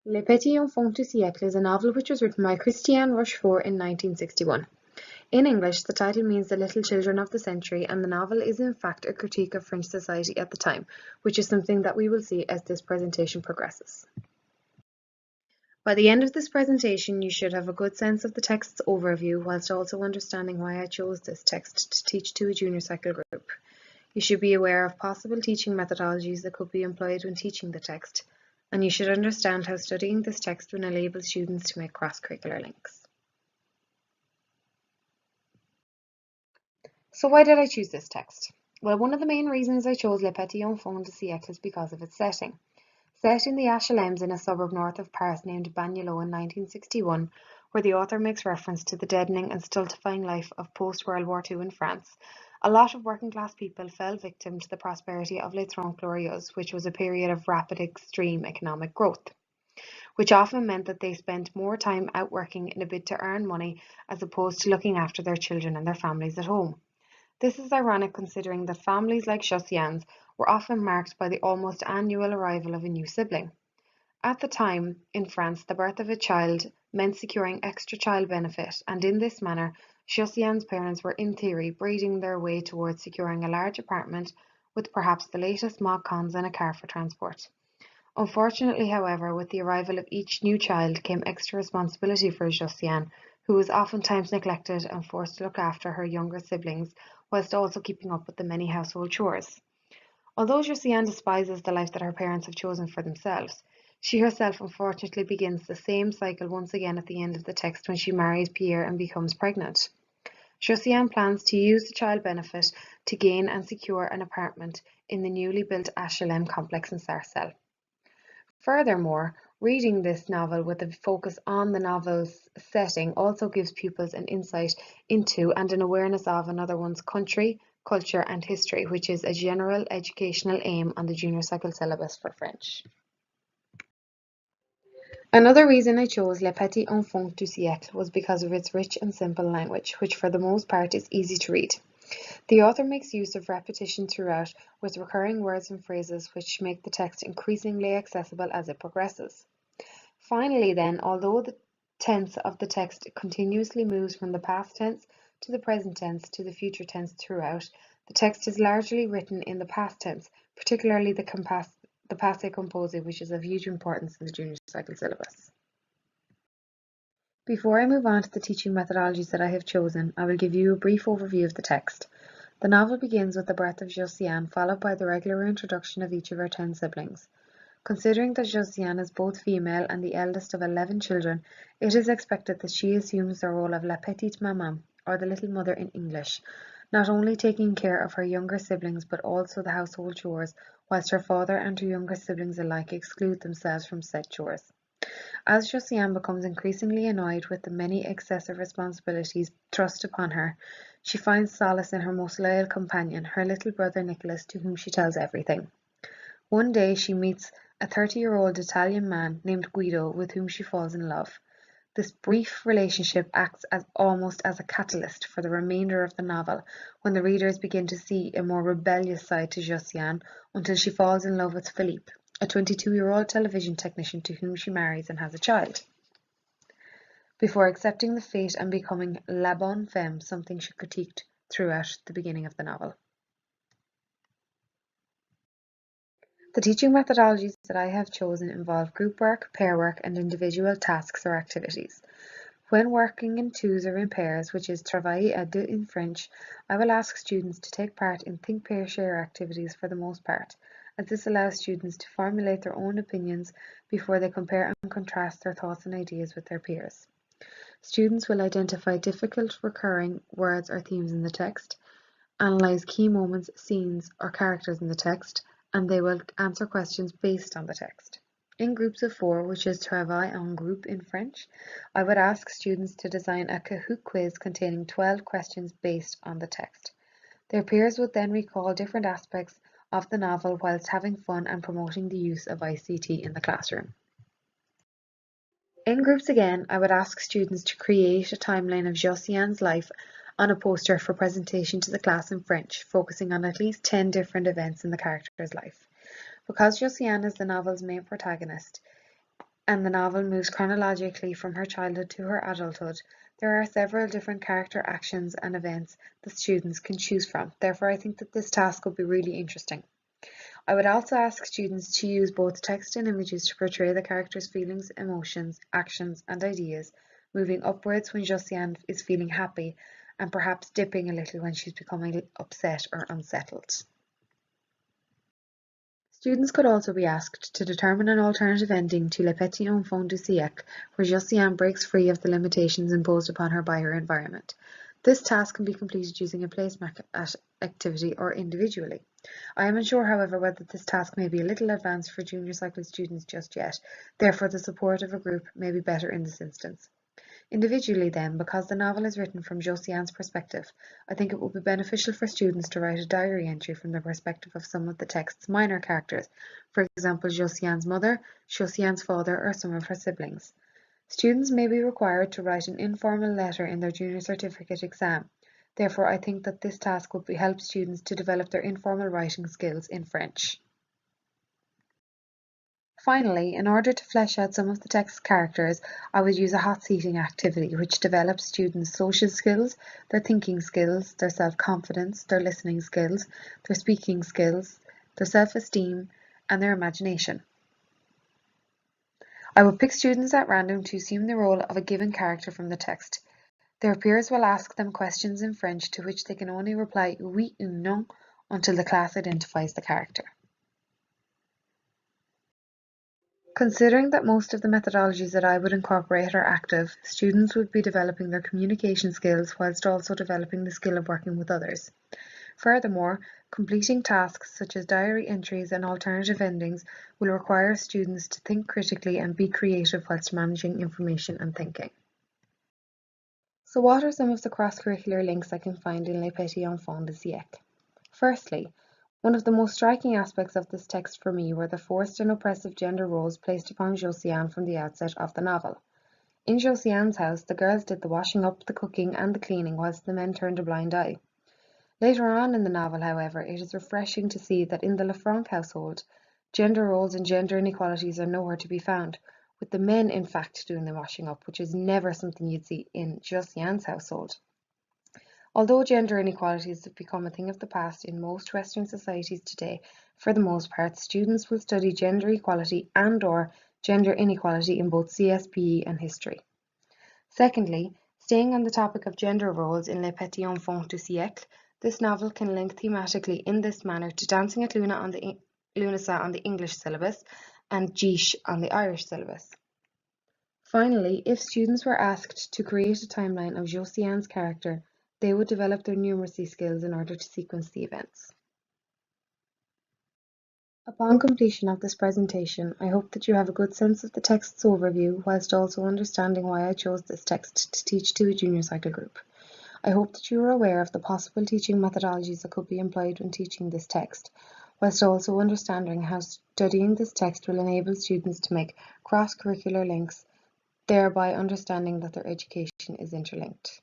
Les Petits Enfants du Siecle is a novel which was written by Christiane Rochefort in 1961. In English, the title means The Little Children of the Century, and the novel is in fact a critique of French society at the time, which is something that we will see as this presentation progresses. By the end of this presentation, you should have a good sense of the text's overview, whilst also understanding why I chose this text to teach to a junior cycle group. You should be aware of possible teaching methodologies that could be employed when teaching the text, and you should understand how studying this text will enable students to make cross-curricular links. So why did I choose this text? Well, one of the main reasons I chose Les Petits Enfants du Siecle is because of its setting. Set in the HLMs in a suburb north of Paris named Bagnolet in 1961, where the author makes reference to the deadening and stultifying life of post-World War II in France, a lot of working-class people fell victim to the prosperity of Les Trente Glorieuses, which was a period of rapid extreme economic growth, which often meant that they spent more time out working in a bid to earn money as opposed to looking after their children and their families at home. This is ironic considering that families like Josiane's were often marked by the almost annual arrival of a new sibling. At the time, in France, the birth of a child meant securing extra child benefit, and in this manner, Josiane's parents were in theory breeding their way towards securing a large apartment with perhaps the latest mod cons and a car for transport. Unfortunately, however, with the arrival of each new child came extra responsibility for Josiane, who was oftentimes neglected and forced to look after her younger siblings whilst also keeping up with the many household chores. Although Josiane despises the life that her parents have chosen for themselves, she herself unfortunately begins the same cycle once again at the end of the text when she marries Pierre and becomes pregnant. Josiane plans to use the child benefit to gain and secure an apartment in the newly built HLM complex in Sarcelles. Furthermore, reading this novel with a focus on the novel's setting also gives pupils an insight into and an awareness of another one's country, culture and history, which is a general educational aim on the junior cycle syllabus for French. Another reason I chose Les Petits Enfants du Siecle was because of its rich and simple language, which for the most part is easy to read. The author makes use of repetition throughout, with recurring words and phrases which make the text increasingly accessible as it progresses. Finally then, although the tense of the text continuously moves from the past tense to the present tense to the future tense throughout, the text is largely written in the past tense, particularly the passé composé, which is of huge importance in the junior cycle syllabus. Before I move on to the teaching methodologies that I have chosen, I will give you a brief overview of the text. The novel begins with the birth of Josiane, followed by the regular introduction of each of her 10 siblings. Considering that Josiane is both female and the eldest of 11 children, it is expected that she assumes the role of la petite maman, or the little mother in English, not only taking care of her younger siblings but also the household chores, whilst her father and her younger siblings alike exclude themselves from said chores. As Josiane becomes increasingly annoyed with the many excessive responsibilities thrust upon her, she finds solace in her most loyal companion, her little brother Nicholas, to whom she tells everything. One day she meets a 30-year-old Italian man named Guido with whom she falls in love. This brief relationship acts as almost as a catalyst for the remainder of the novel, when the readers begin to see a more rebellious side to Josiane until she falls in love with Philippe, a 22-year-old television technician to whom she marries and has a child, before accepting the fate and becoming la bonne femme, something she critiqued throughout the beginning of the novel. The teaching methodologies that I have chosen involve group work, pair work, and individual tasks or activities. When working in twos or in pairs, which is travailler à deux in French, I will ask students to take part in think, pair, share activities for the most part, as this allows students to formulate their own opinions before they compare and contrast their thoughts and ideas with their peers. Students will identify difficult recurring words or themes in the text, analyze key moments, scenes, or characters in the text, and they will answer questions based on the text. In groups of 4, which is travail en groupe in French, I would ask students to design a Kahoot quiz containing 12 questions based on the text. Their peers would then recall different aspects of the novel whilst having fun and promoting the use of ICT in the classroom. In groups again, I would ask students to create a timeline of Josiane's life on a poster for presentation to the class in French, focusing on at least 10 different events in the character's life. Because Josiane is the novel's main protagonist, and the novel moves chronologically from her childhood to her adulthood, there are several different character actions and events that students can choose from. Therefore, I think that this task would be really interesting. I would also ask students to use both text and images to portray the characters' feelings, emotions, actions, and ideas, moving upwards when Josiane is feeling happy, and perhaps dipping a little when she's becoming upset or unsettled. Students could also be asked to determine an alternative ending to Les Petits Enfants du Siecle, where Josiane breaks free of the limitations imposed upon her by her environment. This task can be completed using a placement activity or individually. I am unsure, however, whether this task may be a little advanced for junior cycle students just yet, therefore the support of a group may be better in this instance. Individually then, because the novel is written from Josiane's perspective, I think it would be beneficial for students to write a diary entry from the perspective of some of the text's minor characters, for example Josiane's mother, Josiane's father, or some of her siblings. Students may be required to write an informal letter in their junior certificate exam. Therefore, I think that this task would help students to develop their informal writing skills in French. Finally, in order to flesh out some of the text characters, I would use a hot seating activity which develops students' social skills, their thinking skills, their self-confidence, their listening skills, their speaking skills, their self-esteem, and their imagination. I would pick students at random to assume the role of a given character from the text. Their peers will ask them questions in French to which they can only reply oui ou non until the class identifies the character. Considering that most of the methodologies that I would incorporate are active, students would be developing their communication skills whilst also developing the skill of working with others. Furthermore, completing tasks such as diary entries and alternative endings will require students to think critically and be creative whilst managing information and thinking. So what are some of the cross-curricular links I can find in Les Petits Enfants du Siecle? Firstly, one of the most striking aspects of this text for me were the forced and oppressive gender roles placed upon Josiane from the outset of the novel. In Josiane's house, the girls did the washing up, the cooking, and the cleaning, whilst the men turned a blind eye. Later on in the novel, however, it is refreshing to see that in the Lefranc household, gender roles and gender inequalities are nowhere to be found, with the men in fact doing the washing up, which is never something you'd see in Josiane's household. Although gender inequalities have become a thing of the past in most Western societies today, for the most part, students will study gender equality and/or gender inequality in both CSPE and history. Secondly, staying on the topic of gender roles in Les Petits Enfants du Siecle, this novel can link thematically in this manner to Dancing at Lunasa on the English syllabus and Gish on the Irish syllabus. Finally, if students were asked to create a timeline of Josiane's character, they would develop their numeracy skills in order to sequence the events. Upon completion of this presentation, I hope that you have a good sense of the text's overview, whilst also understanding why I chose this text to teach to a junior cycle group. I hope that you are aware of the possible teaching methodologies that could be employed when teaching this text, whilst also understanding how studying this text will enable students to make cross-curricular links, thereby understanding that their education is interlinked.